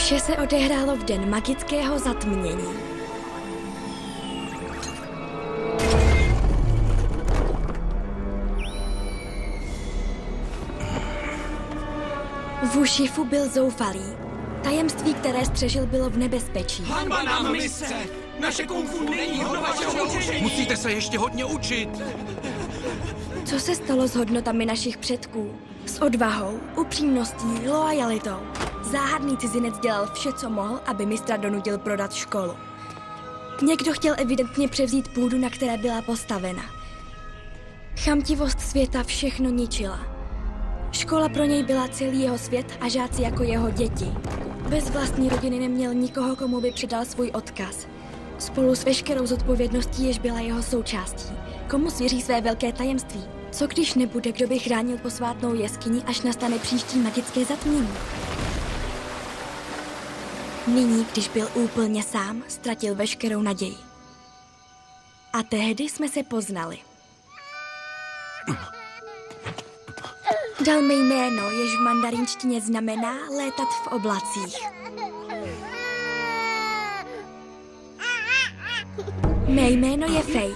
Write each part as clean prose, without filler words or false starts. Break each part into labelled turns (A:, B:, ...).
A: Vše se odehrálo v den magického zatmění. Wu Shifu byl zoufalý. Tajemství, které střežil, bylo v nebezpečí.
B: Hanba nám, mistře! Naše kung fu není hodno vašeho učení!
C: Musíte se ještě hodně učit!
A: Co se stalo s hodnotami našich předků? S odvahou, upřímností, loajalitou. Záhadný cizinec dělal vše, co mohl, aby mistra donutil prodat školu. Někdo chtěl evidentně převzít půdu, na které byla postavena. Chamtivost světa všechno ničila. Škola pro něj byla celý jeho svět a žáci jako jeho děti. Bez vlastní rodiny neměl nikoho, komu by předal svůj odkaz. Spolu s veškerou zodpovědností, jež byla jeho součástí. Komu svěří své velké tajemství? Co když nebude, kdo by chránil posvátnou jeskyni, až nastane příští magické zatmění? Nyní, když byl úplně sám, ztratil veškerou naději. A tehdy jsme se poznali. Dal mi jméno, jež v mandarínštině znamená létat v oblacích. Mé jméno je Fei.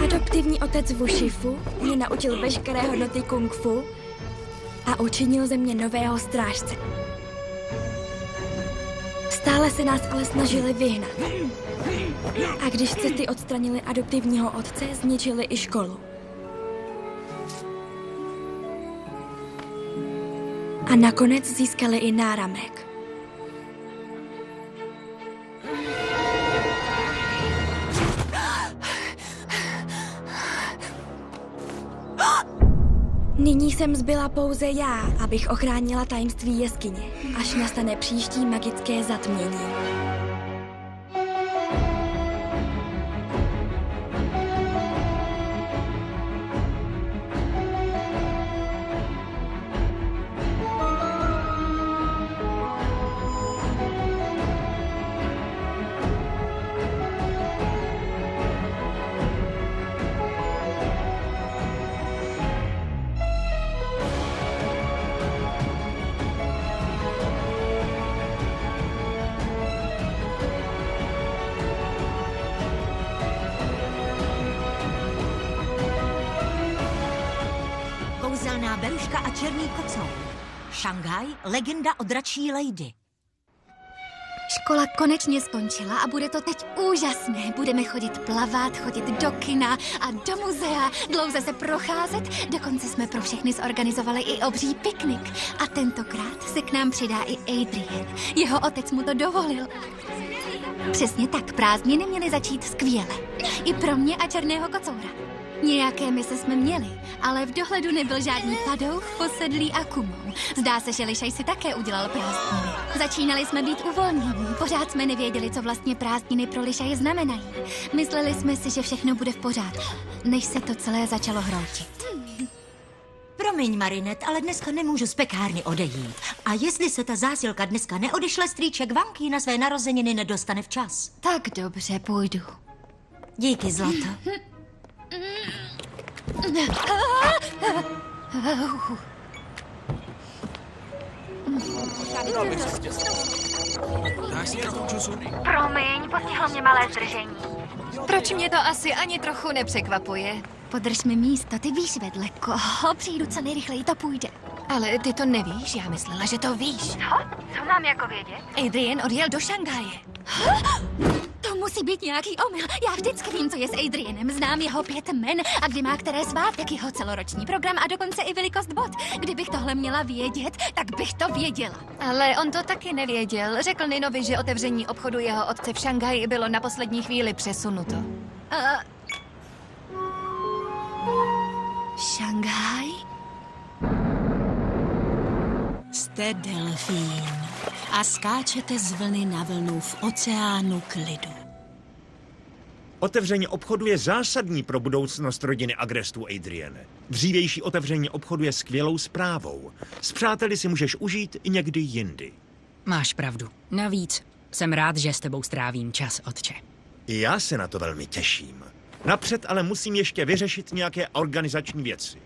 A: Adoptivní otec Wu Shifu mě naučil veškeré hodnoty kung fu a učinil ze mě nového strážce. Stále se nás ale snažili vyhnat. A když Cety odstranili adoptivního otce, zničili i školu. A nakonec získali i náramek. Nyní jsem zbyla pouze já, abych ochránila tajemství jeskyně, až nastane příští magické zatmění.
D: Kouzelná beruška a černý kocour. Šanghaj, legenda o dračí lady.
E: Škola konečně skončila a bude to teď úžasné. Budeme chodit plavat, chodit do kina a do muzea, dlouze se procházet. Dokonce jsme pro všechny zorganizovali i obří piknik. A tentokrát se k nám přidá i Adrien. Jeho otec mu to dovolil. Přesně tak, prázdniny měly začít skvěle. I pro mě a černého kocoura. Nějaké mise jsme měli, ale v dohledu nebyl žádný padouch, posedlý a kumou. Zdá se, že Lišaj si také udělal prázdniny. Začínali jsme být uvolnění, pořád jsme nevěděli, co vlastně prázdniny pro Lišaje znamenají. Mysleli jsme si, že všechno bude v pořádku, než se to celé začalo hroutit.
D: Promiň, Marinette, ale dneska nemůžu z pekárny odejít. A jestli se ta zásilka dneska neodešle, strýček Vanky na své narozeniny nedostane včas.
E: Tak dobře, půjdu.
D: Díky, zlato.
F: Promiň, postihlo mě malé zdržení.
G: Proč mě to asi ani trochu nepřekvapuje?
E: Podrž mi místo, ty víš, vedle koho. Přijdu co nejrychleji, to půjde.
G: Ale ty to nevíš, já myslela, že to víš.
F: Co mám jako vědět?
G: Adrien odjel do Šanghaje.
E: To musí být nějaký omyl. Já vždycky vím, co je s Adrienem. Znám jeho 5 jmen a kdy má které svátek, jeho celoroční program a dokonce i velikost bot. Kdybych tohle měla vědět, tak bych to věděla.
G: Ale on to taky nevěděl. Řekl Ninovi, že otevření obchodu jeho otce v Šanghaji bylo na poslední chvíli přesunuto.
E: Šanghaj?
H: Jste delfín a skáčete z vlny na vlnu v oceánu klidu.
I: Otevření obchodu je zásadní pro budoucnost rodiny Agrestů, Adriene. Dřívější otevření obchodu je skvělou zprávou. S přáteli si můžeš užít i někdy jindy.
J: Máš pravdu. Navíc jsem rád, že s tebou strávím čas, otče.
I: I já se na to velmi těším. Napřed ale musím ještě vyřešit nějaké organizační věci.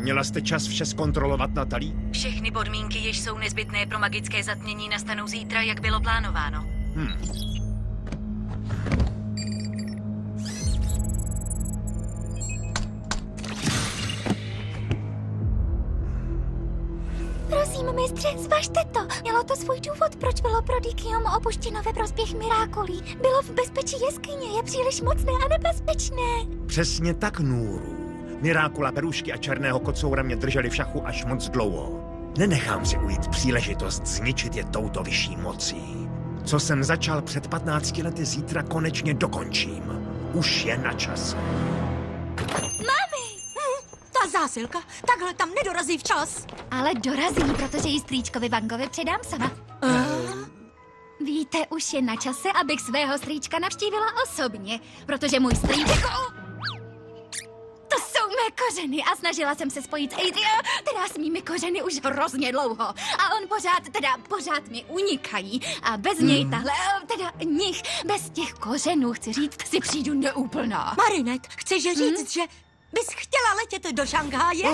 I: Měla jste čas vše zkontrolovat, Natalí?
D: Všechny podmínky, jež jsou nezbytné pro magické zatmění, nastanou zítra, jak bylo plánováno.
E: Prosím, mistře, zvažte to. Mělo to svůj důvod, proč bylo Prodigium opuštěno ve prospěch Mirakulí. Bylo v bezpečí jeskyně, je příliš mocné a nebezpečné.
I: Přesně tak, Nůru. Mirákula, Perušky a Černého kocoura mě drželi v šachu až moc dlouho. Nenechám si ujít příležitost zničit je touto vyšší mocí. Co jsem začal před 15 lety, zítra konečně dokončím. Už je na čase.
D: Ta zásilka, takhle tam nedorazí včas.
E: Ale dorazí, protože ji strýčkovi Vangovi předám sama. Víte, už je na čase, abych svého strýčka navštívila osobně, protože můj strýček... To jsou mé kořeny a snažila jsem se spojit s Adrian, teda s mými kořeny už hrozně dlouho. A on pořád mi unikají. A bez něj tahle, nich, bez těch kořenů, chci říct, si přijdu neúplná.
D: Marinette, chceš říct, že bys chtěla letět do Šanghaje?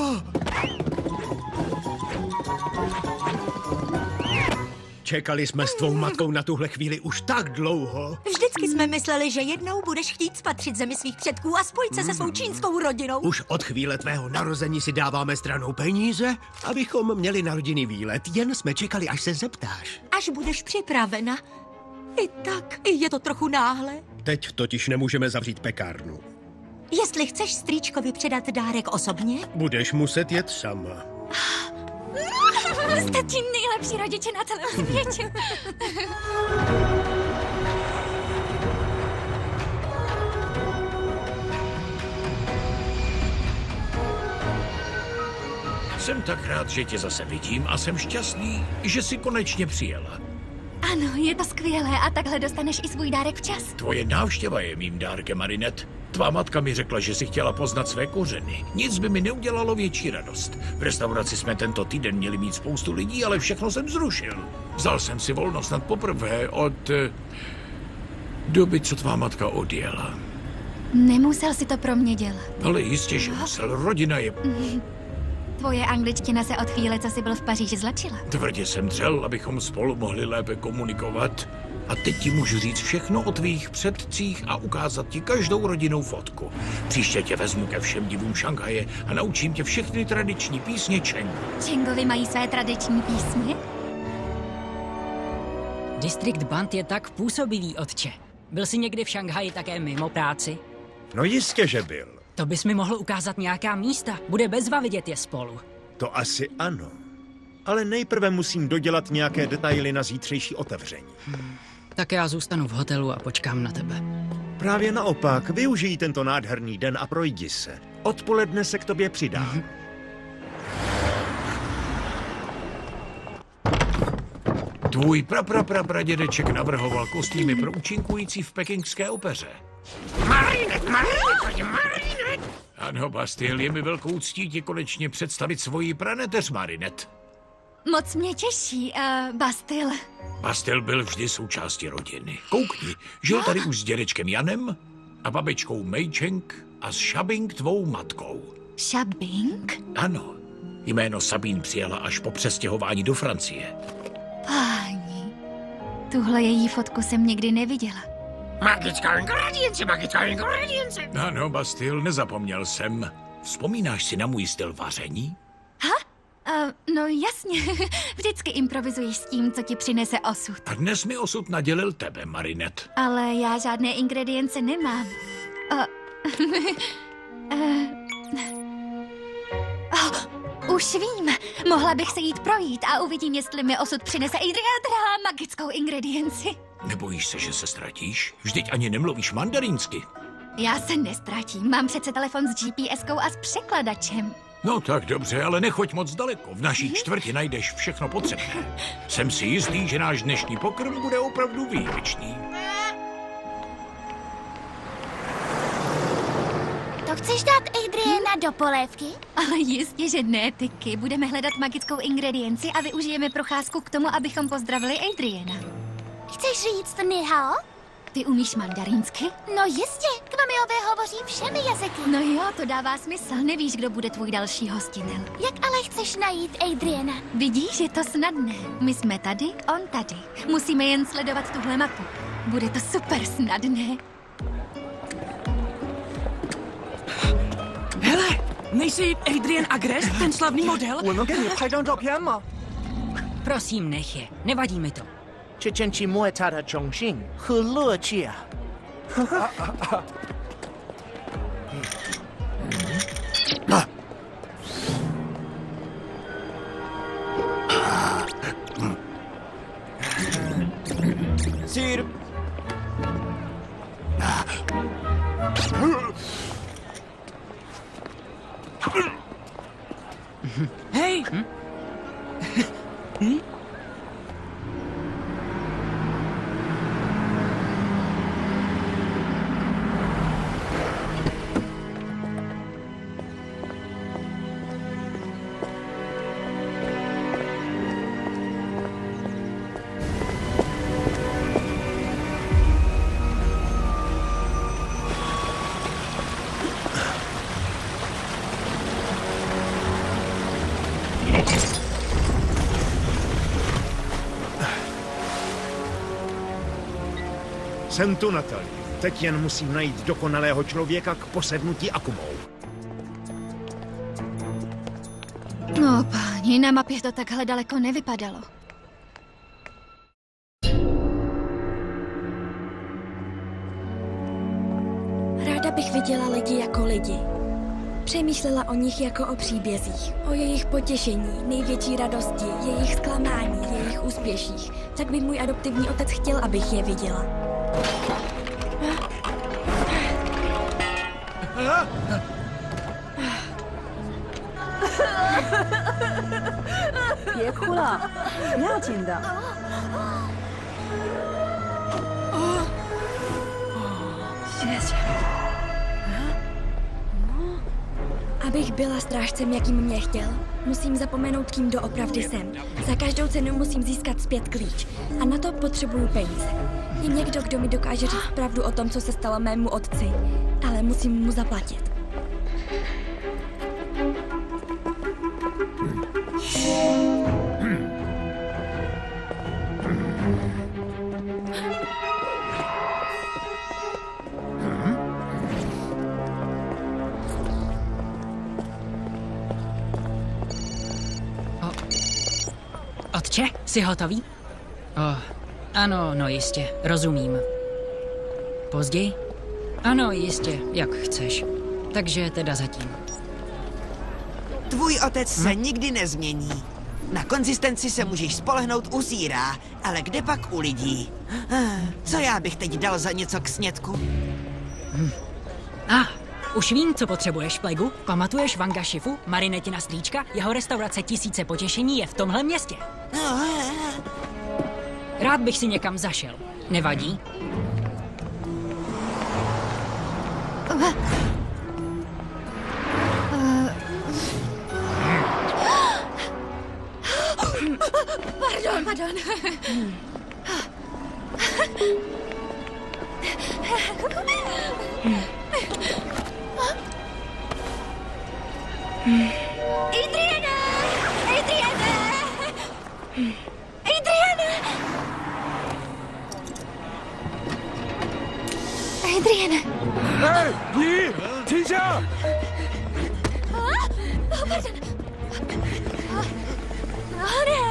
B: Čekali jsme s tvou matkou na tuhle chvíli už tak dlouho.
D: Vždycky jsme mysleli, že jednou budeš chtít spatřit zemi svých předků a spojit se se svou čínskou rodinou.
B: Už od chvíle tvého narození si dáváme stranou peníze, abychom měli na rodinný výlet. Jen jsme čekali, až se zeptáš.
D: Až budeš připravena. I tak, je to trochu náhle.
B: Teď totiž nemůžeme zavřít pekárnu.
D: Jestli chceš strýčkovi předat dárek osobně,
B: Budeš muset jet sama.
E: Jste ti nejlepší rodiče na celém světě.
C: Jsem tak rád, že tě zase vidím a jsem šťastný, že jsi konečně přijela.
E: Ano, je to skvělé a takhle dostaneš i svůj dárek včas.
C: Tvoje návštěva je mým dárkem, Marinette. Tvá matka mi řekla, že si chtěla poznat své kořeny. Nic by mi neudělalo větší radost. V restauraci jsme tento týden měli mít spoustu lidí, ale všechno jsem zrušil. Vzal jsem si volno snad poprvé od doby, co tvá matka odjela.
E: Nemusel si to pro mě dělat.
C: Ale jistě, že musel. Rodina je...
E: Tvoje angličtina se od chvíle, co jsi byl v Paříži, zlepšila.
C: Tvrdě jsem dřel, abychom spolu mohli lépe komunikovat. A teď ti můžu říct všechno o tvých předcích a ukázat ti každou rodinnou fotku. Příště tě vezmu ke všem divům Šanghaje a naučím tě všechny tradiční písně Čengu.
E: Čengovi mají své tradiční písně?
J: Distrikt Band je tak působivý, otče. Byl jsi někdy v Šanghaji také mimo práci?
I: No jistě, že byl.
J: To bys mi mohl ukázat nějaká místa. Bude bezva vidět je spolu.
I: To asi ano. Ale nejprve musím dodělat nějaké detaily na zítřejší otevření.
J: Tak já zůstanu v hotelu a počkám na tebe.
I: Právě naopak, využij tento nádherný den a projdi se. Odpoledne se k tobě přidám.
C: Tvůj pradědeček navrhoval kostýmy pro účinkující v pekingské opeře. Marinette! Ano, Bastille, je mi velkou ctí ti konečně představit svoji praneteř, Marinette.
E: Moc mě těší, Bastille.
C: Bastille byl vždy součástí rodiny. Koukni, žil tady už s dědečkem Janem a babičkou Mei Cheng a s Shabing, tvou matkou.
E: Shabing?
C: Ano, jméno Sabine přijala až po přestěhování do Francie.
E: Páni, tuhle její fotku jsem nikdy neviděla.
C: Magická ingredience. Ano, Bastille, nezapomněl jsem. Vzpomínáš si na můj styl vaření?
E: No jasně, vždycky improvizuješ s tím, co ti přinese osud.
C: A dnes mi osud nadělil tebe, Marinette.
E: Ale já žádné ingredience nemám. Už vím, mohla bych se jít projít a uvidím, jestli mi osud přinese Adriana magickou ingredienci.
C: Nebojíš se, že se ztratíš? Vždyť ani nemluvíš mandarínsky.
E: Já se nestratím, mám přece telefon s GPS-kou a s překladačem.
C: No tak dobře, ale nechoď moc daleko. V naší čtvrti najdeš všechno potřebné. Jsem si jistý, že náš dnešní pokrm bude opravdu výjimečný.
E: To chceš dát Adriana do polévky? Ale jistě, že ne, Tyky. Budeme hledat magickou ingredienci a využijeme procházku k tomu, abychom pozdravili Adriana. Chceš říct ni hao? ty umíš mandarinsky?
F: No jistě, Kvamiové hovoří všemi jazyky.
E: No jo, to dává smysl. Nevíš, kdo bude tvůj další hostitel.
F: Jak ale chceš najít Adriana?
E: Vidíš, je to snadné. My jsme tady, on tady. Musíme jen sledovat tuhle mapu. Bude to super snadné.
K: Hele, nejsi Adrian Agrest, ten slavný model?
J: Prosím, nech je. Nevadí mi to.
L: 这真是莫他的中心和乐趣啊！ Sír.
K: Hej!
I: Jsem tu, Natalie. Teď jen musím najít dokonalého člověka k posednutí Akumou.
E: No, páni, na mapě to takhle daleko nevypadalo.
A: Ráda bych viděla lidi jako lidi. Přemýšlela o nich jako o příbězích, o jejich potěšení, největší radosti, jejich zklamání, jejich úspěších. Tak by můj adoptivní otec chtěl, abych je viděla. Abych byla strážcem, jakým mě chtěl, musím zapomenout, kým doopravdy jsem. Za každou cenu musím získat zpět klíč. A na to potřebuju peníze. Je někdo, kdo mi dokáže říct pravdu o tom, co se stalo mému otci, ale musím mu zaplatit.
J: Otče, jsi hotový? Ano, no jistě, rozumím. Později? Ano, jistě, jak chceš. Takže teda zatím.
M: Tvůj otec se nikdy nezmění. Na konzistenci se můžeš spolehnout u síra, ale kde pak u lidí? Co já bych teď dal za něco k snědku?
J: Už vím, co potřebuješ, Plegu. Pamatuješ Vanga Shifu, Marinetina strýčka? Jeho restaurace Tisíce potěšení je v tomhle městě. Rád bych si někam zašel. Nevadí?
E: Pardon.
F: Adriane!
L: Hej, Lee, 停下！
E: Pardon.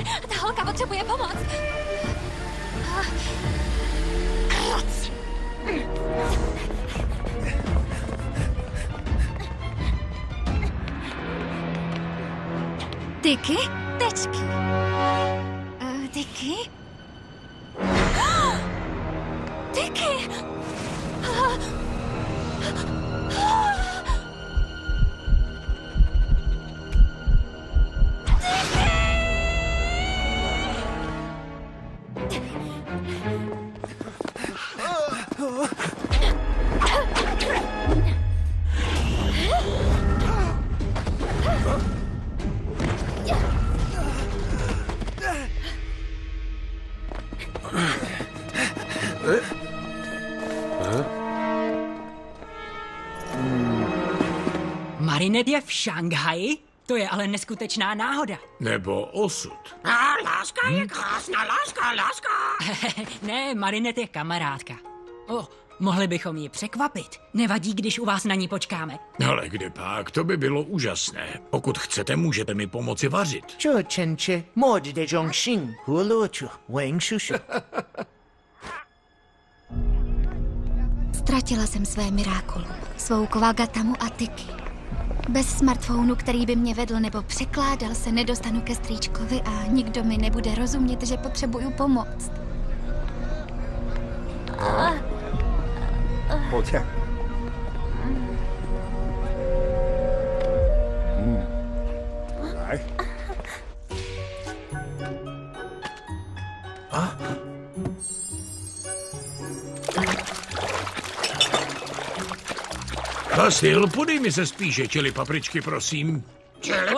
E: Ne, ta holka potřebuje pomoc. Tyky? Tečky. Tyky? Tyky!
J: Marinette je v Šanghaji? To je ale neskutečná náhoda.
C: Nebo osud.
B: Láska je krásná, láska.
J: Ne, Marinette je kamarádka. Mohli bychom ji překvapit. Nevadí, když u vás na ní počkáme.
C: Ale kde pak, to by bylo úžasné. Pokud chcete, můžete mi pomoci vařit.
E: Ztratila jsem své Mirákulu, svou Kovagatamu a Tiki. Bez smartphonu, který by mě vedl nebo překládal, se nedostanu ke strýčkovi a nikdo mi nebude rozumět, že potřebuju pomoc.
N: 抱歉。来。
C: A? Basil, podej mi se spíše čili papričky, prosím.
B: Čili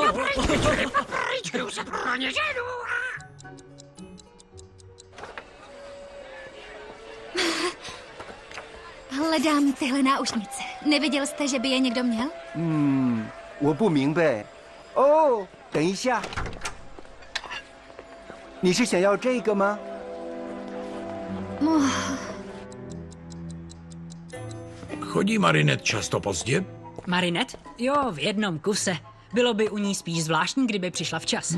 B: papričky, už se pro ně ženu.
E: Hledám tyhle náušnice. Neviděl jste, že by je někdo měl?
N: 我不明白。哦，等一下，你是想要这个吗？
C: Chodí Marinette často pozdě?
J: Marinette? Jo, v jednom kuse. Bylo by u ní spíš zvláštní, kdyby přišla včas.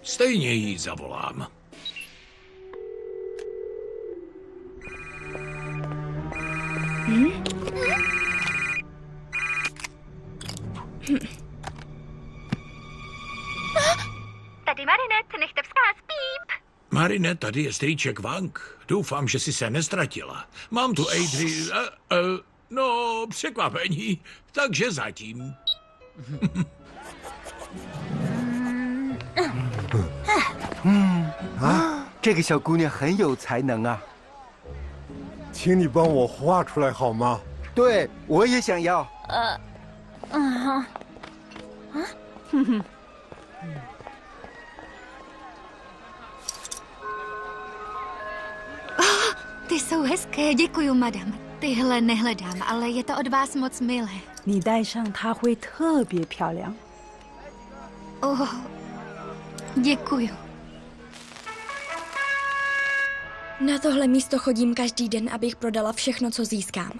C: Stejně jí zavolám.
F: Tady Marinette, nechte vzkaz, píp.
C: Marinette, tady je strýček Wang. Doufám, že jsi se nestratila. Mám tu no, překvapení. Takže zatím.
N: 这个小姑娘很有才能啊。
O: 请你帮我画出来好吗？
N: 对，我也想要。
E: Ty jsou hezké, děkuju, madam. Tyhle nehledám, ale je to od vás moc milé.
K: 你戴上它会特别漂亮。
E: Děkuju.
A: Na tohle místo chodím každý den, abych prodala všechno, co získám.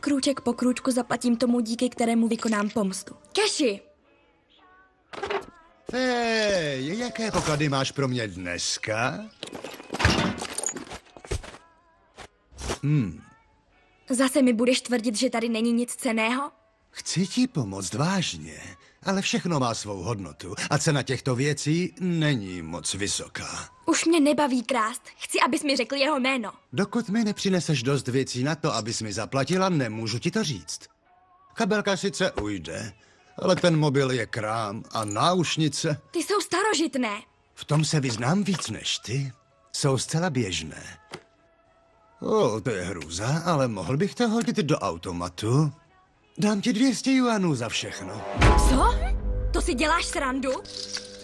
A: Krůček po krůčku zaplatím tomu, díky kterému vykonám pomstu. Keši!
P: Hej, jaké poklady máš pro mě dneska?
A: Zase mi budeš tvrdit, že tady není nic cenného?
P: Chci ti pomoct vážně, ale všechno má svou hodnotu a cena těchto věcí není moc vysoká.
A: Už mě nebaví krást. Chci, abys mi řekl jeho jméno.
P: Dokud mi nepřineseš dost věcí na to, abys mi zaplatila, nemůžu ti to říct. Kabelka sice ujde, ale ten mobil je krám a náušnice...
A: Ty jsou starožitné.
P: V tom se vyznám víc než ty. Jsou zcela běžné. To je hrůza, ale mohl bych to hodit do automatu. Dám ti 200 juanů za všechno.
A: Co? To si děláš srandu?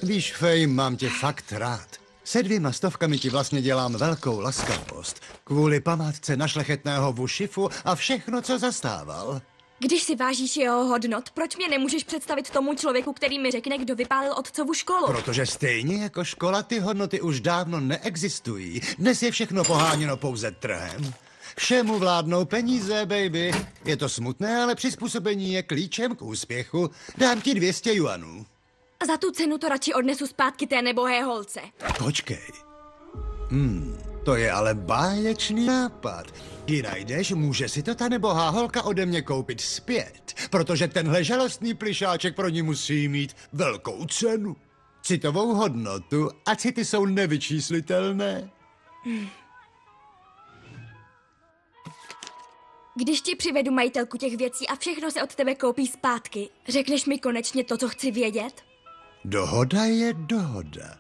P: Víš, Fej, mám tě fakt rád. Se 200 ti vlastně dělám velkou laskavost. Kvůli památce na šlechetného Wu Shifu a všechno, co zastával.
A: Když si vážíš jeho hodnot, proč mě nemůžeš představit tomu člověku, který mi řekne, kdo vypálil otcovu školu?
P: Protože stejně jako škola, ty hodnoty už dávno neexistují. Dnes je všechno poháněno pouze trhem. Všemu vládnou peníze, baby. Je to smutné, ale přizpůsobení je klíčem k úspěchu. Dám ti 200 juanů.
A: Za tu cenu to radši odnesu zpátky té nebohé holce.
P: Počkej. To je ale báječný nápad. Ji najdeš, může si to ta nebohá holka ode mě koupit zpět, protože tenhle žalostný plišáček pro ní musí mít velkou cenu. Citovou hodnotu a city jsou nevyčíslitelné.
A: Když ti přivedu majitelku těch věcí a všechno se od tebe koupí zpátky, řekneš mi konečně to, co chci vědět?
P: Dohoda je dohoda.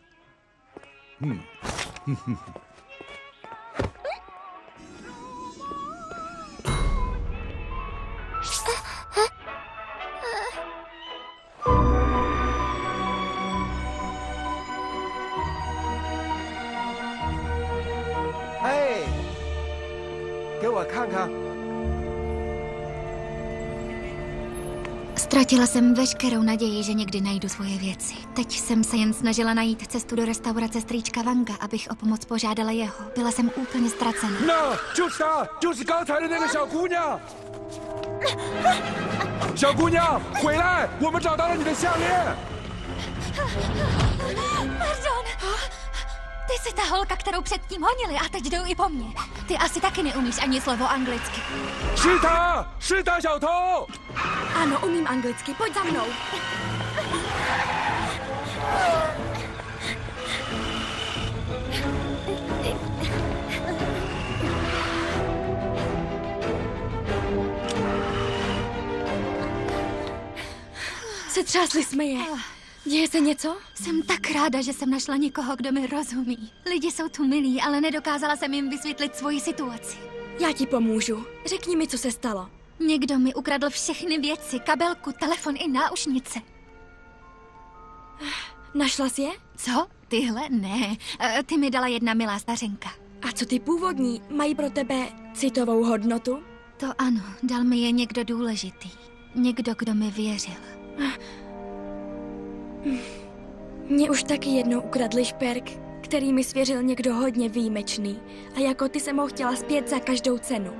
N: Hej, 给我看看。
E: Ztratila jsem veškerou naději, že někdy najdu svoje věci. Teď jsem se jen snažila najít cestu do restaurace strýčka Vanga, abych o pomoc požádala jeho. Byla jsem úplně ztracená.
Q: 那就是她，就是刚才的那个小姑娘。小姑娘，回来！我们找到了你的项链。
E: Pardon. Ty jsi ta holka, kterou předtím honili a teď jdou i po mně. Ty asi taky neumíš ani slovo anglicky.
Q: 是她，是她，小偷。
A: Ano, umím anglicky, pojď za mnou. Setřásli jsme je. Děje se něco?
E: Jsem tak ráda, že jsem našla někoho, kdo mi rozumí. Lidi jsou tu milí, ale nedokázala jsem jim vysvětlit svoji situaci.
A: Já ti pomůžu. Řekni mi, co se stalo.
E: Někdo mi ukradl všechny věci, kabelku, telefon i náušnice.
A: Našla jsi je?
E: Co? Tyhle? Ne. Ty mi dala jedna milá stařenka.
A: A co ty původní? Mají pro tebe citovou hodnotu?
E: To ano, dal mi je někdo důležitý. Někdo, kdo mi věřil.
A: Mě už taky jednou ukradli šperk, který mi svěřil někdo hodně výjimečný. A jako ty jsem ho chtěla zpět za každou cenu.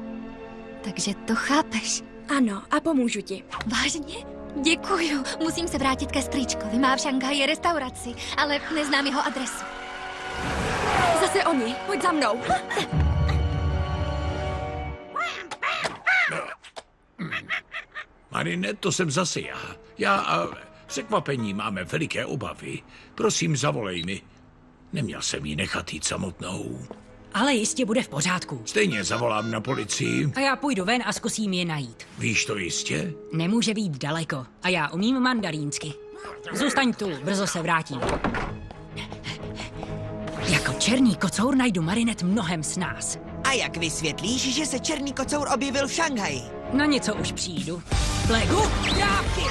E: Takže to chápeš?
A: Ano, a pomůžu ti.
E: Vážně? Děkuju. Musím se vrátit ke strýčkovi. Má v Šanghaji restauraci, ale neznám jeho adresu.
A: Zase oni. Pojď za mnou.
C: Marinette, to jsem zase já. Já a překvapení máme veliké obavy. Prosím, zavolej mi. Neměl jsem jí nechat jít samotnou.
J: Ale jistě bude v pořádku.
C: Stejně zavolám na policii.
J: A já půjdu ven a zkusím je najít.
C: Víš to jistě?
J: Nemůže být daleko. A já umím mandarínsky. Zůstaň tu, brzo se vrátím. Jako černý kocour najdu Marinette mnohem s nás.
M: A jak vysvětlíš, že se černý kocour objevil v Šanghaji?
J: Na něco už přijdu. Plegu, dávky!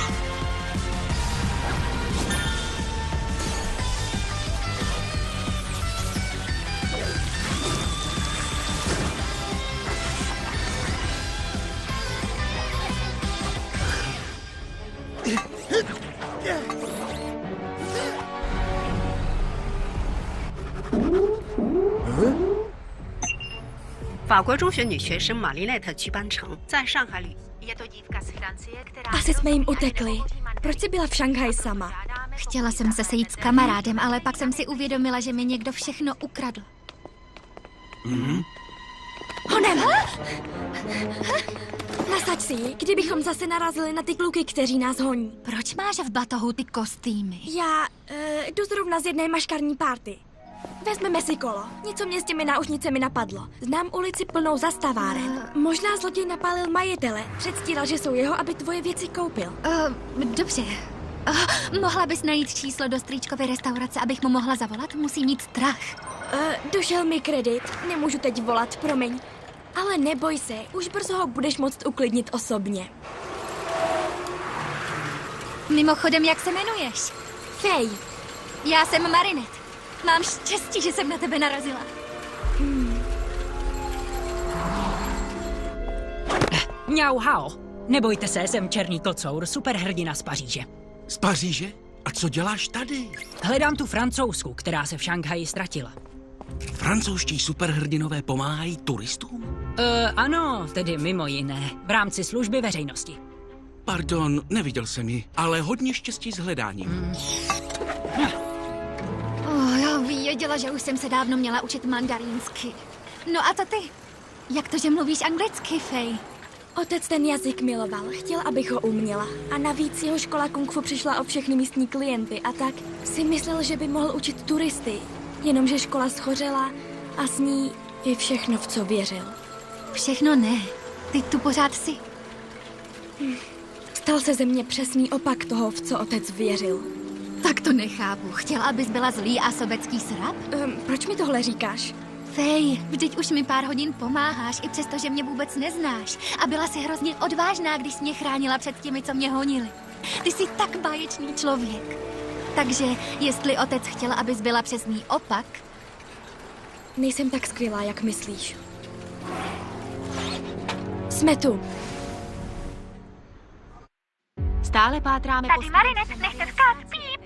A: Asi jsme jim utekli. Proč jsi byla v Šanghaji sama?
E: Chtěla jsem se sejít s kamarádem, ale pak jsem si uvědomila, že mi někdo všechno ukradl.
A: Honem! Nasaď si ji, kdybychom zase narazili na ty kluky, kteří nás honí.
E: Proč máš v batohu ty kostýmy?
A: Já jdu zrovna z jedné maškarní párty. Vezmeme si kolo. Něco mě s těmi náušnicemi napadlo. Znám ulici plnou zastaváren. Možná zloděj napálil majitele. Předstíral, že jsou jeho, aby tvoje věci koupil.
E: Dobře. Mohla bys najít číslo do strýčkovy restaurace, abych mu mohla zavolat? Musím mít strach.
A: Došel mi kredit. Nemůžu teď volat, promiň. Ale neboj se, už brzo ho budeš moct uklidnit osobně.
E: Mimochodem, jak se jmenuješ?
A: Fej.
E: Já jsem Marinette. Mám štěstí, že jsem na tebe narazila.
J: Mňau hao. Nebojte se, jsem černý kocour, superhrdina z Paříže.
B: Z Paříže? A co děláš tady?
J: Hledám tu francouzsku, která se v Šanghaji ztratila.
B: Francouzští superhrdinové pomáhají turistům?
J: Ano, tedy mimo jiné, v rámci služby veřejnosti.
B: Pardon, neviděl jsem ji, ale hodně štěstí s hledáním.
E: Já věděla, že už jsem se dávno měla učit mandarínsky. No a to ty? Jak to, že mluvíš anglicky, Fej?
A: Otec ten jazyk miloval, chtěl, abych ho uměla. A navíc jeho škola kung fu přišla o všechny místní klienty a tak si myslel, že by mohl učit turisty. Jenomže škola schořela a s ní i všechno, v co věřil.
E: Všechno ne. Ty tu pořád jsi.
A: Stal se ze mě přesný opak toho, v co otec věřil.
E: Tak to nechápu. Chtěla, abys byla zlý a sobecký srab?
A: Proč mi tohle říkáš?
E: Fej, vždyť už mi pár hodin pomáháš, i přesto, že mě vůbec neznáš. A byla jsi hrozně odvážná, když jsi mě chránila před těmi, co mě honili. Ty jsi tak báječný člověk. Takže, jestli otec chtěl, abys byla přesný opak...
A: Nejsem tak skvělá, jak myslíš. Jsme tu.
F: Stále pátráme po... Tady Marinette, nechte vkát, píp!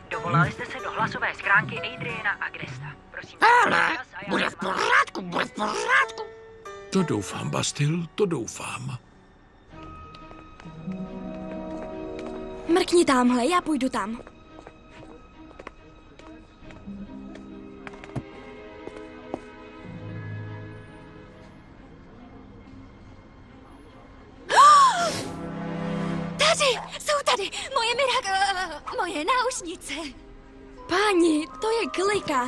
R: Dovolali jste se do hlasové schránky Adriana Agresta. Prosím.
C: Ale, bude v pořádku. To doufám, Bastil, to doufám.
A: Mrkni tamhle, já půjdu tam.
E: Tady, jsou tady, moje náušnice.
A: Páni, to je klika.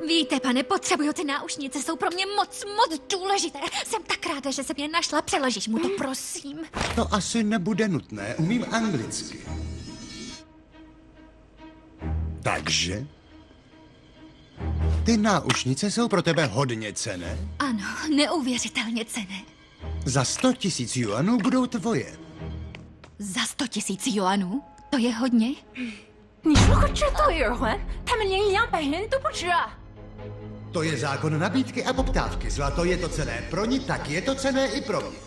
E: Víte, pane, potřebuju ty náušnice, jsou pro mě moc důležité. Jsem tak ráda, že jsem je našla, přeložíš mu to, prosím.
P: To asi nebude nutné, umím anglicky. Takže? Ty náušnice jsou pro tebe hodně cenné?
E: Ano, neuvěřitelně cenné.
P: Za 100 000 juanů budou tvoje.
E: Za 100 000 juanů? To je hodně?
F: 你说个这都有人还？他们连200元都不值啊！
P: To je zákon nabídky a poptávky. Zlato je to cenné pro ní, tak je to cenné i pro mě.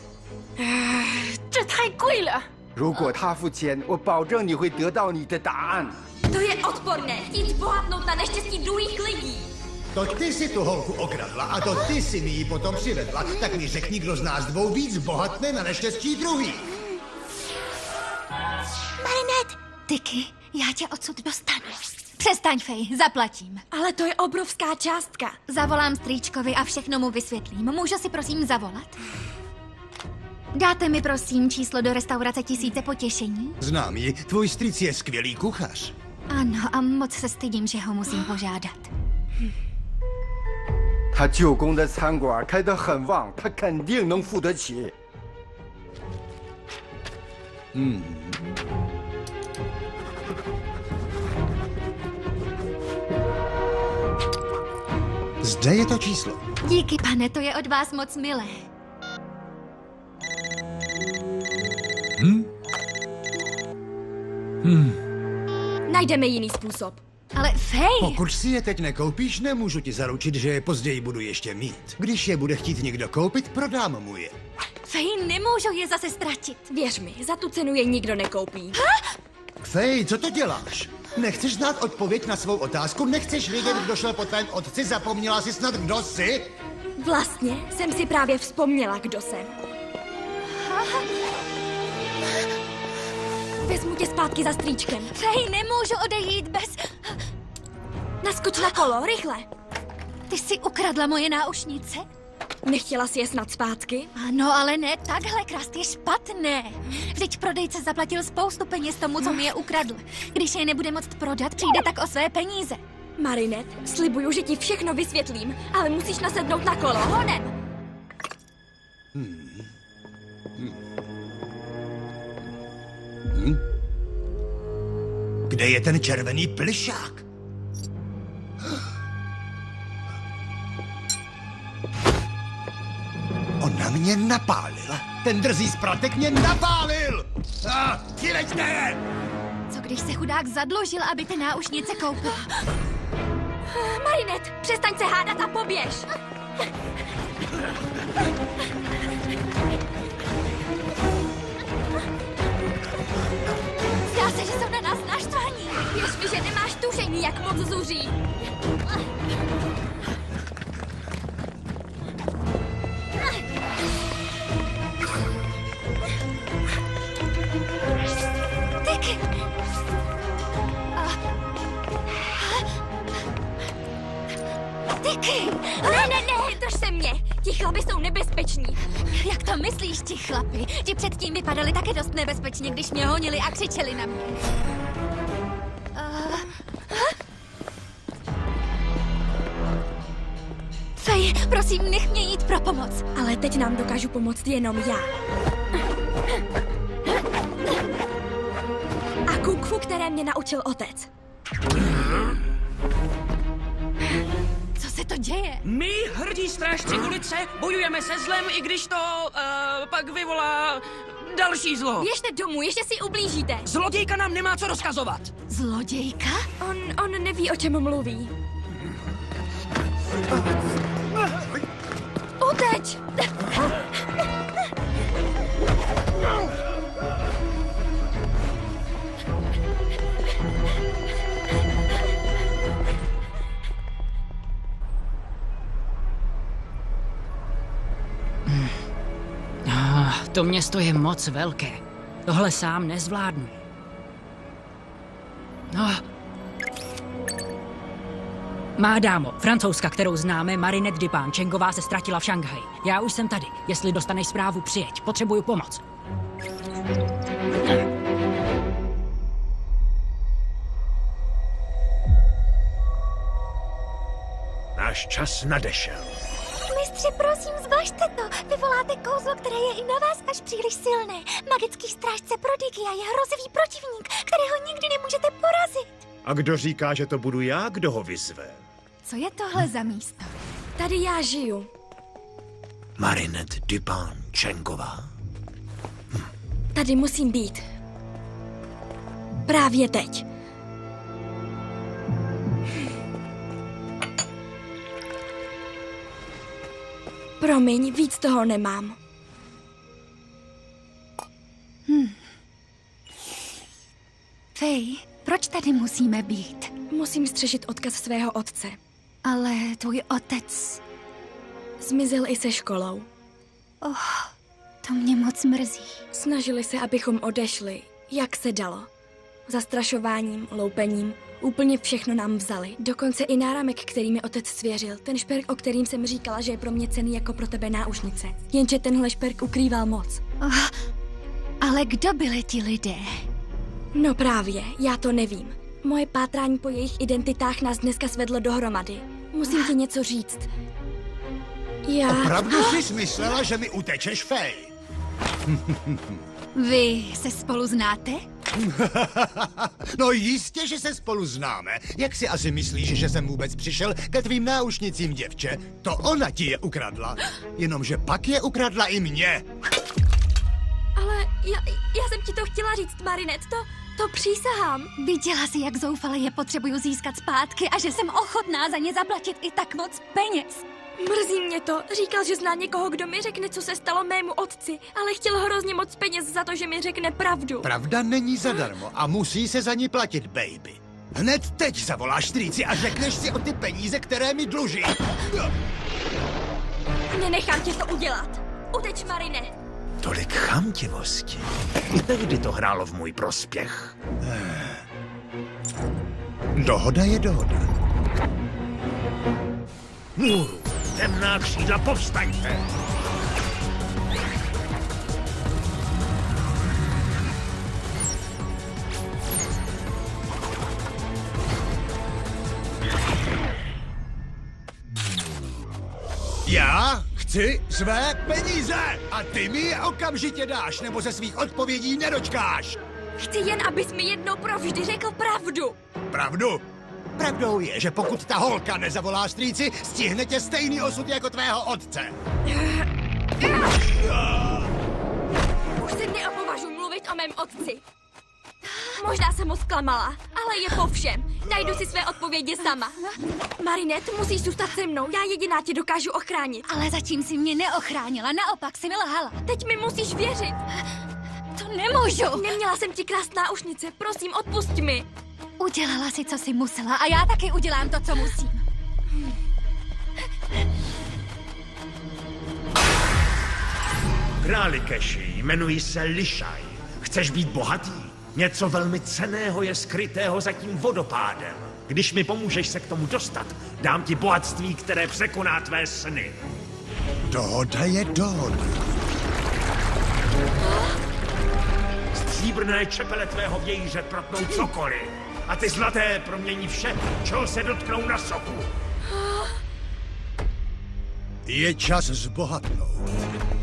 F: 这太贵了。
N: 如果他付钱，我保证你会得到你的答案。
A: To je odporné, chtít zbohatnout na neštěstí druhých lidí.
P: To ty si tu holku okradla a to ty si mi ji potom přivedla. Tak mi řekni, kdo z nás dvou víc bohatne na neštěstí druhý.
E: Marinette! Tyky, já tě odsud dostanu. Přestaň, Fej, zaplatím.
A: Ale to je obrovská částka.
E: Zavolám strýčkovi a všechno mu vysvětlím. Můžu si prosím zavolat? Dáte mi prosím číslo do restaurace Tisíce potěšení?
P: Znám ji, tvůj strýc je skvělý kuchař.
E: Ano, a moc se stydím, že ho musím požádat.
N: 他舅公的餐馆开得很旺，他肯定能付得起。
P: Zde je to číslo.
E: Díky, pane, to je od vás moc milé.
A: Najdeme jiný způsob.
E: Ale Fej!
P: Pokud si je teď nekoupíš, nemůžu ti zaručit, že je později budu ještě mít. Když je bude chtít někdo koupit, prodám mu je.
E: Fej, nemůžu je zase ztratit.
A: Věř mi, za tu cenu je nikdo nekoupí.
P: Fej, co to děláš? Nechceš znát odpověď na svou otázku? Nechceš vědět, kdo šel po tvém otci? Zapomněla jsi snad, kdo jsi?
A: Vlastně jsem si právě vzpomněla, kdo jsem. Vezmu tě zpátky za strýčkem.
E: Fej, nemůžu odejít bez...
A: Naskoč na kolo, rychle.
E: Ty jsi ukradla moje náušnice?
A: Nechtěla jsi je snad zpátky?
E: Ano, ale ne takhle, krást je špatné. Vždyť prodejce zaplatil spoustu peněz tomu, co mi je ukradl. Když je nebude moct prodat, přijde tak o své peníze.
A: Marinette, slibuju, že ti všechno vysvětlím, ale musíš nasednout na kolo, honem.
P: Kde je ten červený plišák? Ona mě napálila. Ten drzý spratek mě napálil! Vyleďte!
E: Co když se chudák zadlužil, aby ty náušnice koupil?
A: Marinette, přestaň se hádat a poběž!
E: Zdá se, že jsou na nás naštvaní.
A: Věř mi, že nemáš tušení, jak moc zuří.
E: Tyky! Tyky!
A: Ne, drž se mě. Ti chlapi jsou nebezpeční.
E: Jak to myslíš, ti chlapi? Ti předtím vypadali také dost nebezpečně, když mě honili a křičeli na mě. Fej, prosím, nech mě jít pro pomoc.
A: Ale teď nám dokážu pomoct jenom já. A kung fu, které mě naučil otec.
E: Co se to děje?
K: My, hrdí strážci ulice, bojujeme se zlem, i když to pak vyvolá další zlo.
A: Běžte domů, ještě si ublížíte.
K: Zlodějka nám nemá co rozkazovat.
E: Zlodějka?
A: On neví, o čem mluví. Uteč!
J: To město je moc velké. Tohle sám nezvládnu. No. Má dámo, Francouzka, kterou známe, Marinette Dupin Chengová se ztratila v Šanghaji. Já už jsem tady. Jestli dostaneš zprávu, přijeď. Potřebuju pomoc.
I: Náš čas nadešel.
E: Mistře, prosím, zvažte to. Vyvoláte kouzlo, které je i na vás až příliš silné. Magický strážce Prodigia je hrozivý protivník, kterého nikdy nemůžete porazit.
I: A kdo říká, že to budu já, kdo ho vyzve?
E: Co je tohle za místo?
A: Tady já žiju.
I: Marinette Dupin Chengová.
A: Tady musím být. Právě teď. Promiň, víc toho nemám.
E: Fej, proč tady musíme být?
A: Musím střešit odkaz svého otce.
E: Ale tvůj otec...
A: Zmizel i se školou.
E: To mě moc mrzí.
A: Snažili se, abychom odešli, jak se dalo. Zastrašováním, loupením, úplně všechno nám vzali. Dokonce i náramek, který mi otec svěřil. Ten šperk, o kterým jsem říkala, že je pro mě cenný jako pro tebe náušnice. Jenže tenhle šperk ukrýval moc.
E: Ale kdo byli ti lidé?
A: No právě, já to nevím. Moje pátrání po jejich identitách nás dneska svedlo dohromady. Musím ti něco říct.
P: Opravdu jsi myslela, že mi utečeš, Fej?
E: Vy se spolu znáte?
P: No jistě, že se spolu známe. Jak si asi myslíš, že jsem vůbec přišel ke tvým náušnicím, děvče? To ona ti je ukradla. Jenomže pak je ukradla i mě.
A: Ale já jsem ti to chtěla říct, Marinette, to přísahám.
E: Viděla jsi, jak zoufale je potřebuju získat zpátky a že jsem ochotná za ně zaplatit i tak moc peněz.
A: Mrzí mě to. Říkal, že zná někoho, kdo mi řekne, co se stalo mému otci, ale chtěl hrozně moc peněz za to, že mi řekne pravdu.
P: Pravda není zadarmo a musí se za ní platit, baby. Hned teď zavoláš strýci a řekneš si o ty peníze, které mi dluží.
A: Nenechám tě to udělat. Uteč, Marine.
I: Tolik chamtivosti. I tehdy to hrálo v můj prospěch.
P: Dohoda je dohoda.
I: Můru, temná křídla, povstaňte!
P: Já chci své peníze a ty mi je okamžitě dáš, nebo se svých odpovědí nedočkáš.
A: Chci jen, abys mi jednou provždy řekl pravdu.
P: Pravdu? Pravdou je, že pokud ta holka nezavolá strýci, stihne tě stejný osud jako tvého otce.
A: Už se neopovažuji mluvit o mém otci. Možná jsem ho zklamala, ale je po všem. Najdu si své odpovědi sama. Marinette, musíš zůstat se mnou, já jediná tě dokážu ochránit.
E: Ale zatím si mě neochránila, naopak si mi lhala.
A: Teď mi musíš věřit.
E: To nemůžu.
A: Neměla jsem ti krást náušnice, prosím, odpusť mi.
E: Udělala si, co jsi musela a já taky udělám to, co musím.
I: Králi Keši, jmenuji se Lišaj. Chceš být bohatý? Něco velmi cenného je skrytého za tím vodopádem. Když mi pomůžeš se k tomu dostat, dám ti bohatství, které překoná tvé sny.
P: Dohoda je dohoda.
I: Stříbrné čepele tvého vějíře protnou cokoliv. A ty zlaté promění vše, čeho se dotknou na soku.
P: Je čas zbohatnout.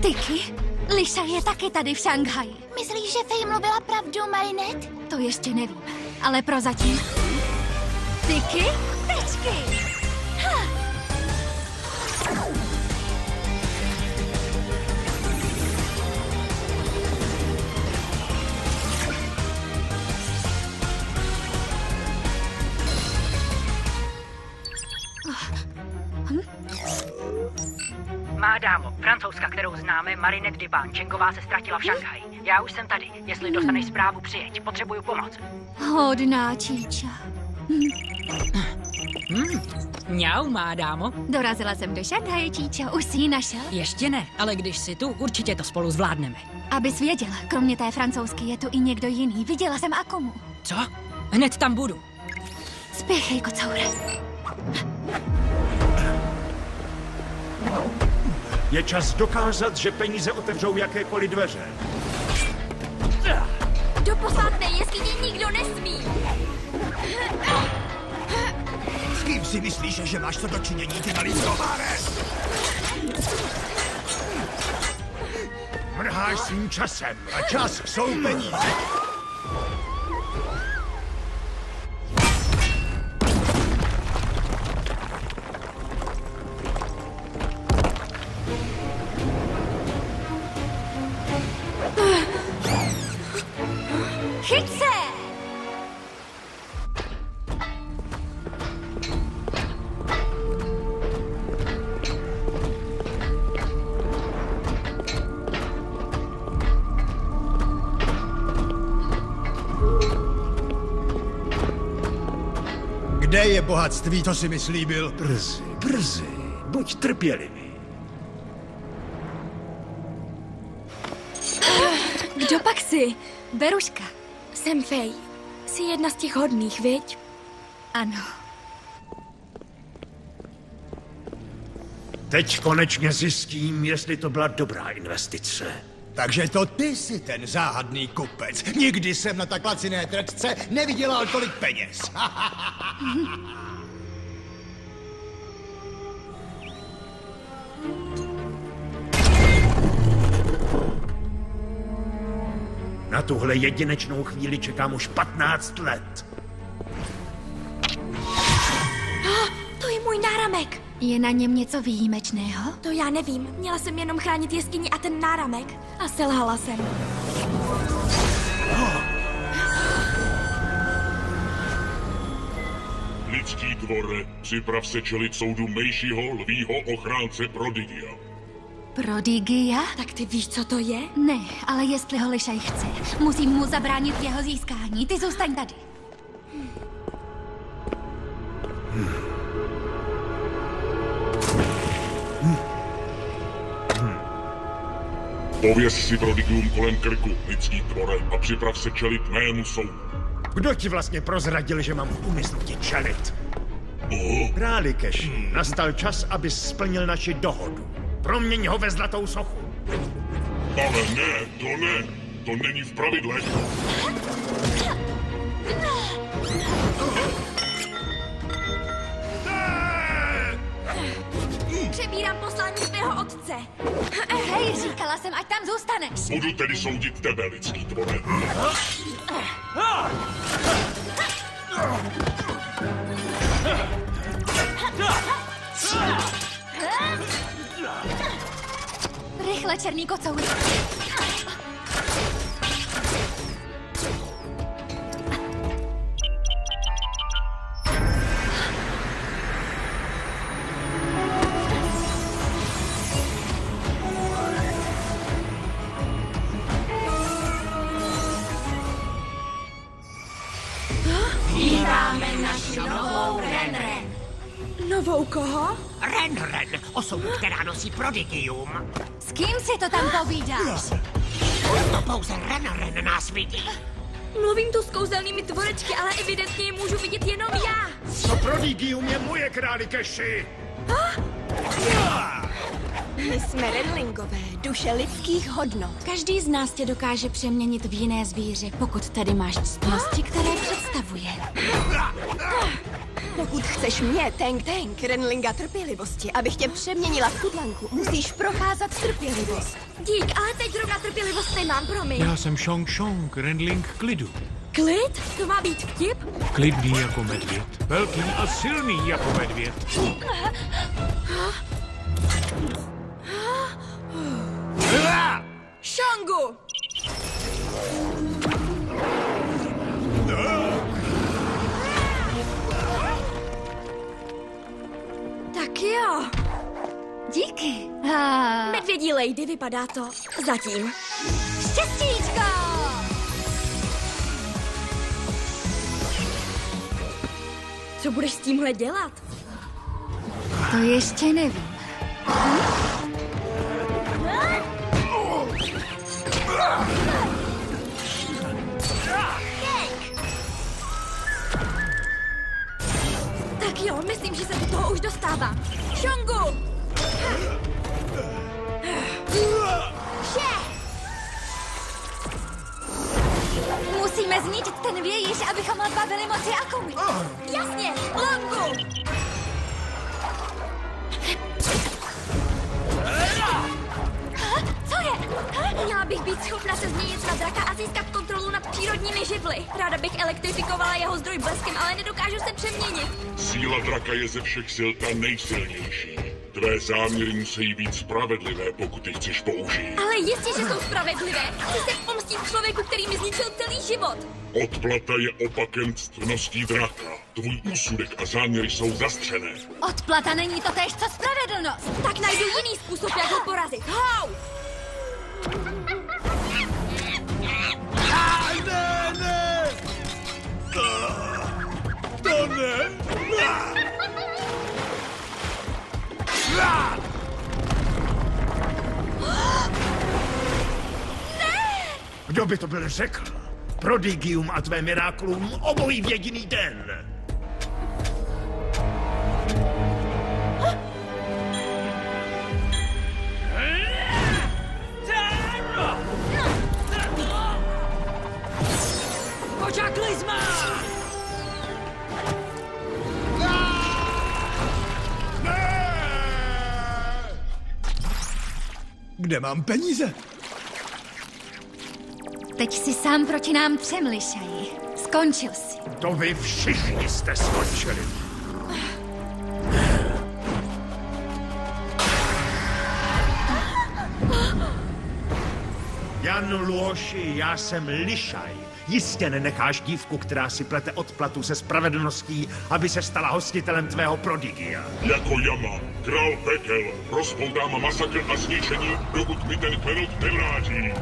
E: Tyky, Liša je taky tady v Šanghaji. Myslíš, že Fej mluvila pravdu, Marinette? To ještě nevím, ale prozatím... Tyky, tečky! Ha!
R: Má dámo, Francouzka, kterou známe, Marinette Dupin Chengová se ztratila v Šanghaji. Já už jsem tady. Jestli dostaneš zprávu, přijeď. Potřebuju pomoc.
E: Hodná číča.
J: Mňau, má dámo.
E: Dorazila jsem do Šanghaje, Číčo. Už jsi ji našel?
J: Ještě ne, ale když jsi tu, určitě to spolu zvládneme.
E: Abys věděla, kromě té francouzsky je tu i někdo jiný. Viděla jsem Akumu.
J: Co? Hned tam budu.
E: Spěchej, kocoure.
I: Je čas dokázat, že peníze otevřou jakékoliv dveře.
A: Do posátné jeskyně nikdo nesmí.
P: S kým si myslíš, že máš to dočinění, ty malý komáre?
I: Mrháš svým časem.
P: A čas jsou peníze.
E: Chyť se!
P: Kde je bohatství, co si mi slíbil?
I: Brzy. Buď trpělivý.
A: Kdo pak jsi?
E: Beruška.
A: Jsem Fej. Jsi jedna z těch hodných, viď?
E: Ano.
I: Teď konečně zjistím, jestli to byla dobrá investice.
P: Takže to ty jsi ten záhadný kupec. Nikdy jsem na tak laciné trčce nevydělal tolik peněz.
I: Na tuhle jedinečnou chvíli čekám už 15 let.
A: To je můj náramek.
E: Je na něm něco výjimečného?
A: To já nevím. Měla jsem jenom chránit jeskyni a ten náramek. A selhala jsem.
S: Lidský dvore, připrav se čelit soudu Mejšího lvího ochránce Prodigia.
E: Prodigia?
A: Tak ty víš, co to je?
E: Ne, ale jestli ho Lišaj chce, musím mu zabránit v jeho získání. Ty zůstaň tady.
S: Pověz si Prodigium kolem krku, lidský dvore, a připrav se čelit mému soudu.
I: Kdo ti vlastně prozradil, že mám v úmyslu ti čelit? Králi Keši, nastal čas, abys splnil naši dohodu. Proměň ho ve zlatou sochu.
S: Ale ne, to není v pravidlech.
A: Přebírám poslání svého otce.
E: Hej, říkala jsem, ať tam zůstaneš.
S: Budu tedy soudit tebe, lidský dvore.
E: Rychle, černý kocour.
D: Vítáme naši novou Ren.
A: Novou koho?
M: Ren, osobu, která nosí Prodigium.
E: S kým si to tam povídáš?
M: To pouze Ren nás vidí.
A: Mluvím tu s kouzelnými tvorečky, ale evidentně je můžu vidět jenom já.
I: To Prodigium je moje, králi Keši.
A: My jsme Renlingové, duše lidských hodnot. Každý z nás tě dokáže přeměnit v jiné zvíře, pokud tady máš ctnosti, které představuje.
T: Pokud chceš mě, Tank, Renlinga trpělivosti, abych tě přeměnila v kudlanku, musíš procházet trpělivost.
A: Dík, ale teď zrovna trpělivost nemám, promiň.
C: Já jsem Shong, Renling klidu.
A: Klid? To má být vtip?
C: Klidný jako medvěd, velký a silný jako medvěd.
A: Shongu! Tak jo.
E: Díky.
A: Medvědí lady, vypadá to. Zatím.
E: Štěstíčko!
A: Co budeš s tímhle dělat?
E: To ještě nevím.
A: Tak jo, myslím, že se do toho už dostávám. Shongu!
E: Musíme zničit ten vějíř, abychom odbavili moci Akumy.
A: Jasně, Longu!
E: Co je?
A: Měla bych být schopna se změnit na draka a získat kontrolu nad přírodními živly. Ráda bych elektrifikovala jeho zdroj bleskem, ale nedokážu se přeměnit.
S: Síla draka je ze všech sil ta nejsilnější. Tvé záměry musí být spravedlivé, pokud je chceš použít.
A: Ale jistě, že jsou spravedlivé. Chci se pomstit člověku, který mi zničil celý život.
S: Odplata je opakem ctností draka. Tvůj úsudek a záměry jsou zastřené.
E: Odplata není to též co spravedlnost.
A: Tak najdu jiný způsob, jak ho porazit. Hau!
C: Ne! To ne!
I: Kdo by to byl řekl? Prodigium a tvé mirakulum obojí v jediný den.
K: Kočaklizma!
P: Kde mám peníze?
E: Teď si sám proti nám třem, Lišaji. Skončil jsi.
I: To vy všichni jste skončili. Jan Luoši, já jsem Lišaj. Jistě nenecháš dívku, která si plete odplatu se spravedlností, aby se stala hostitelem tvého prodigia.
S: Jako Jama, král pekel, rozpoutám masakr a zničení, dokud mi ten klenot nevrátí.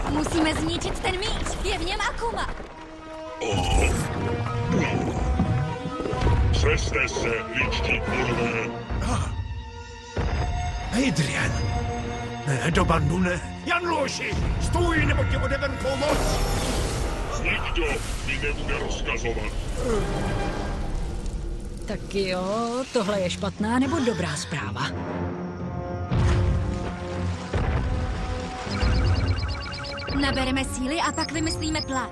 E: Musíme zničit ten míč. Je v něm Akuma.
S: Přesne se, ličtí pánové.
I: Adrian. Ne, do bandu ne. Jan Luoši, stůj, nebo ti odeberu tvou moc.
S: Nikdo mi nebude rozkazovat.
J: Tak jo, tohle je špatná nebo dobrá zpráva?
E: Nabereme síly a pak vymyslíme plán.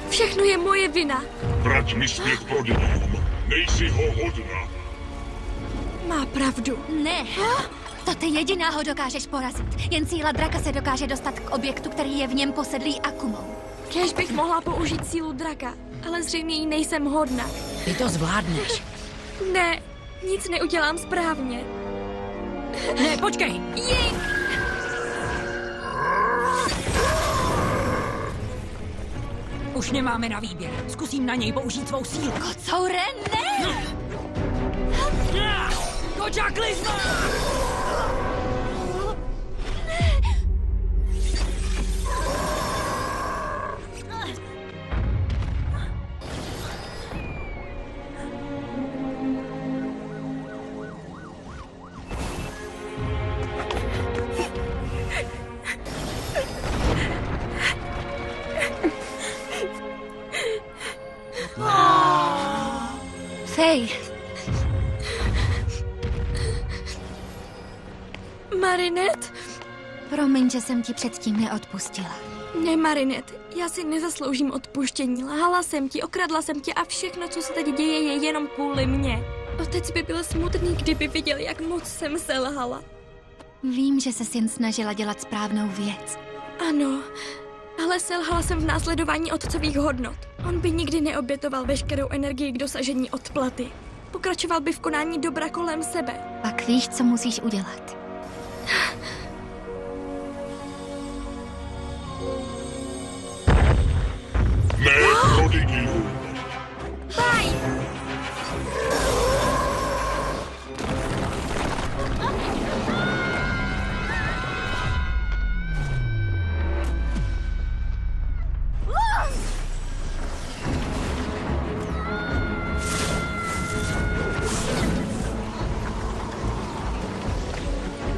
A: Všechno je moje vina.
S: Vrať mi zpět prodigium. Nejsi ho hodna.
A: Má pravdu.
E: Ne. To ty jediná ho dokážeš porazit. Jen síla draka se dokáže dostat k objektu, který je v něm posedlý Akumou.
A: Kéž bych mohla použít sílu draka, ale zřejmě jí nejsem hodna.
J: Ty to zvládneš.
A: Ne, nic neudělám správně.
J: Ne, počkej.
A: Jink!
J: Už nemáme na výběr. Zkusím na něj použít svou sílu.
E: Kocoure, ne!
K: Kočaklizma!
E: Fej,
A: Marinette?
E: promiň, že jsem ti předtím neodpustila.
A: Ne, Marinette, já si nezasloužím odpuštění. Lhala jsem ti, okradla jsem tě a všechno, co se teď děje, je jenom kvůli mně. Otec by byl smutný, kdyby viděl, jak moc jsem selhala.
E: Vím, že ses jen snažila dělat správnou věc.
A: Ano, ale selhala jsem v následování otcových hodnot. On by nikdy neobětoval veškerou energii k dosažení odplaty. Pokračoval by v konání dobra kolem sebe.
E: Pak víš, co musíš udělat.
S: Ne, prodigium!
A: Baj!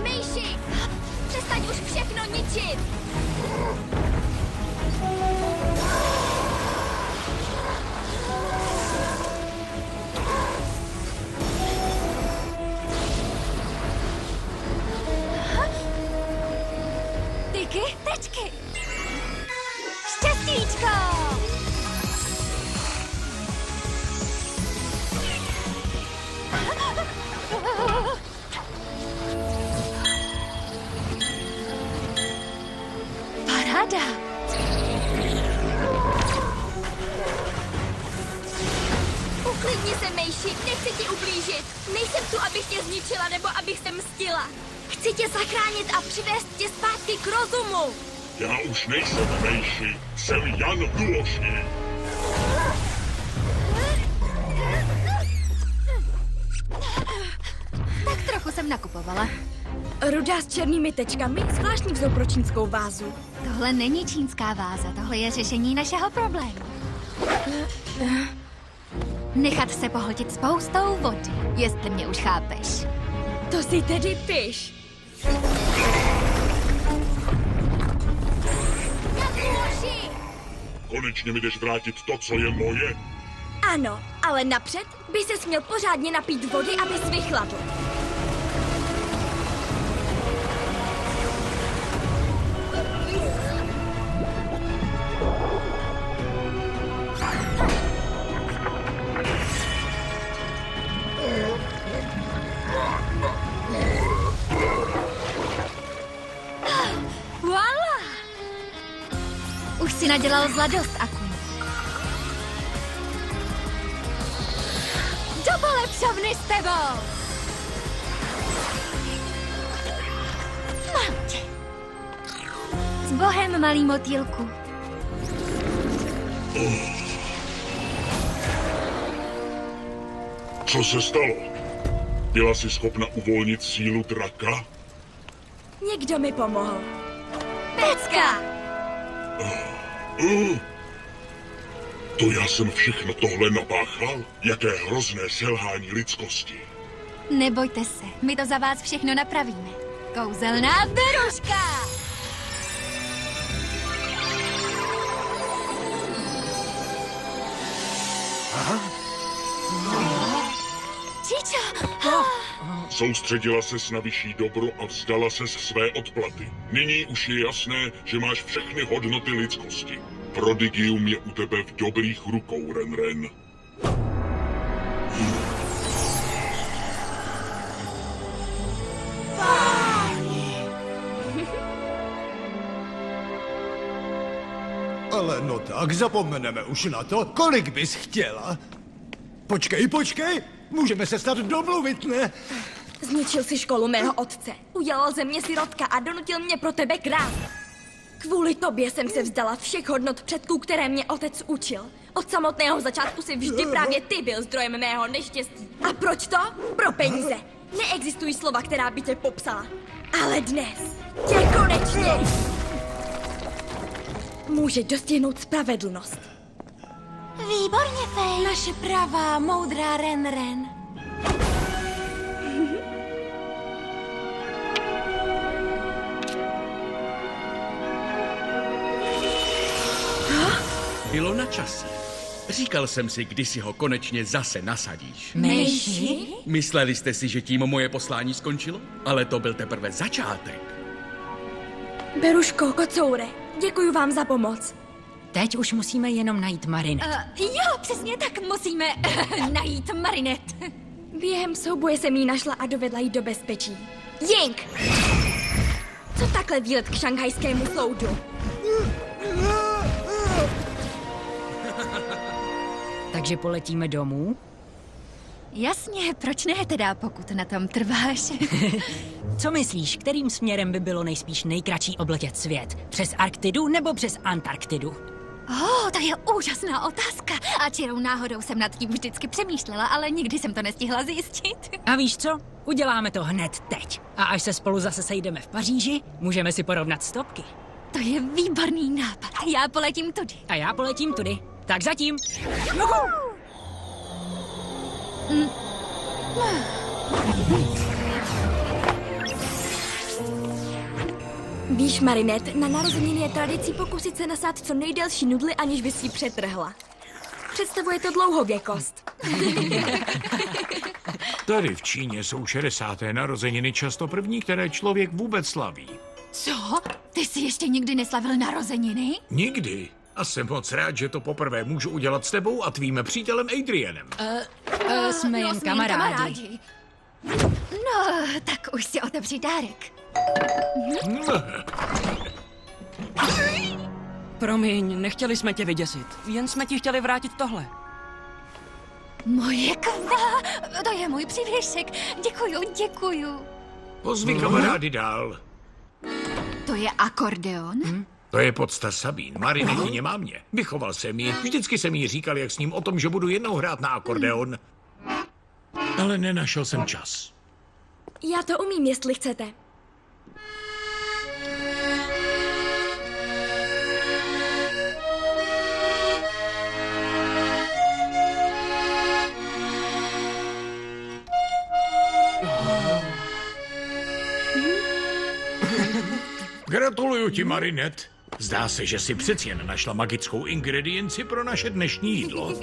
E: Myši! Přestaň už všechno ničit! Tyky, tečky! Štěstíčko! Paráda!
A: Uklidni se, Mejši, nechci ti ublížit. Nejsem tu, abych tě zničila nebo abych se mstila. Chci tě zachránit a přivést tě zpátky k rozumu.
S: Já už nejsem Mejši, jsem Jan Dluošný.
E: Tak trochu jsem nakupovala.
A: Ruda s černými tečkami, zvláštní vzor pro čínskou vázu.
E: Tohle není čínská váza, tohle je řešení našeho problému. Nechat se pohltit spoustou vody, jestli mě už chápeš.
A: To si tedy piš.
S: Konečně mi jdeš vrátit to, co je moje?
A: Ano, ale napřed by ses měl pořádně napít vody, abys vychladl.
E: Voila! Už si nadělal zla dost, Aku. Do polepšovny s tebou! Mám tě. S Bohem, malý motýlku.
S: Co se stalo? Byla jsi schopna uvolnit sílu draka?
A: Někdo mi pomohl. Pecka!
S: To já jsem všechno tohle napáchal? Jaké hrozné selhání lidskosti.
E: Nebojte se, my to za vás všechno napravíme. Kouzelná beruška! Čičo!
S: Soustředila ses na vyšší dobro a vzdala ses své odplaty. Nyní už je jasné, že máš všechny hodnoty lidskosti. Prodigium je u tebe v dobrých rukou, Ren.
P: Ale no tak, zapomeneme už na to, kolik bys chtěla. Počkej, můžeme se snad domluvit, ne?
A: Zničil si školu mého otce, udělal ze mě sirotka a donutil mě pro tebe krát. Kvůli tobě jsem se vzdala všech hodnot předků, které mě otec učil. Od samotného začátku si vždy právě ty byl zdrojem mého neštěstí. A proč to? Pro peníze. Neexistují slova, která by tě popsala. Ale dnes tě konečně může dostihnout spravedlnost.
E: Výborně, Fej.
T: Naše pravá, moudrá Ren.
C: Bylo na čase.
U: Říkal jsem si, kdy si ho konečně zase nasadíš.
D: Myši?
U: Mysleli jste si, že tím moje poslání skončilo? Ale to byl teprve začátek.
A: Beruško, kocoure, děkuji vám za pomoc.
J: Teď už musíme jenom najít Marinette.
E: Jo, přesně tak musíme najít Marinette.
A: Během souboje jsem jí našla a dovedla jí do bezpečí. Jink! Co takhle výlet k šanghajskému soudu?
J: Takže poletíme domů?
E: Jasně, proč ne teda, pokud na tom trváš?
J: Co myslíš, kterým směrem by bylo nejspíš nejkratší obletět svět? Přes Arktidu nebo přes Antarktidu?
E: To je úžasná otázka. A čirou náhodou jsem nad tím vždycky přemýšlela, ale nikdy jsem to nestihla zjistit.
J: A víš co? Uděláme to hned teď. A až se spolu zase sejdeme v Paříži, můžeme si porovnat stopky.
E: To je výborný nápad. Já poletím tudy.
J: A já poletím tudy. Tak zatím.
A: Víš, Marinette, na narozeniny je tradicí pokusit se nasát co nejdelší nudli, aniž by si ji přetrhla. Představuje to dlouhověkost.
C: Tady v Číně jsou 60. narozeniny často první, které člověk vůbec slaví.
E: Co? Ty jsi ještě nikdy neslavil narozeniny?
C: Nikdy. A jsem moc rád, že to poprvé můžu udělat s tebou a tvým přítelem Adrianem.
J: Jsme jen kamarádi.
E: No, tak už si otevři dárek.
K: Promiň, nechtěli jsme tě vyděsit. Jen jsme ti chtěli vrátit tohle.
E: Moje kva, to je můj přívěšek. Děkuju.
C: Pozvi kamarády dál.
E: To je akordeon?
C: To je podsta Sabín, Marinettině mámě. Vychoval jsem ji, vždycky jsem jí říkal, jak s ním o tom, že budu jednou hrát na akordeon. Ale nenašel jsem čas.
A: Já to umím, jestli chcete.
C: Gratuluju ti, Marinette. Zdá se, že si přeci jen našla magickou ingredienci pro naše dnešní jídlo.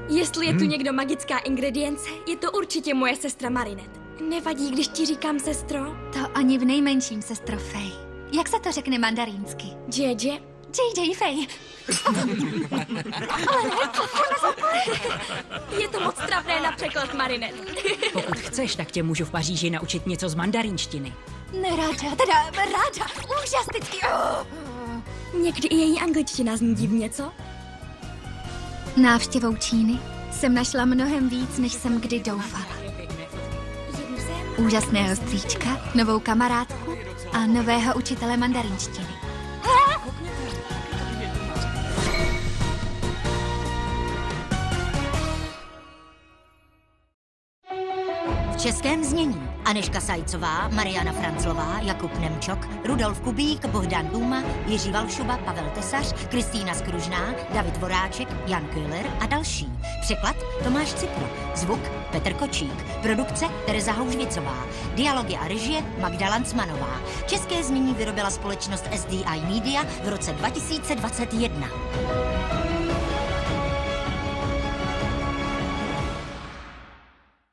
A: Jestli je tu někdo magická ingredience, je to určitě moje sestra Marinette. Nevadí, když ti říkám sestro?
E: To ani v nejmenším, sestro Fej. Jak se to řekne mandarínsky?
A: JJ?
E: JJ Fej.
A: Je to moc trapné na překlad, Marinette.
J: Pokud chceš, tak tě můžu v Paříži naučit něco z mandarínštiny.
E: Ráda, úžasnicky.
A: Někdy i její angličtina zní divně, co?
E: Návštěvou Číny jsem našla mnohem víc, než jsem kdy doufala. Úžasného strýčka, novou kamarádku a nového učitele mandarinštiny.
D: V českém znění Anežka Sajcová, Mariana Franclová, Jakub Nemčok, Rudolf Kubík, Bohdan Duma, Jiří Valšuba, Pavel Tesař, Kristýna Skružná, David Voráček, Jan Köhler a další. Překlad Tomáš Cipro. Zvuk Petr Kočík. Produkce Tereza Houžvicová. Dialogy a režie Magda Lancmanová. České znění vyrobila společnost SDI Media v roce 2021.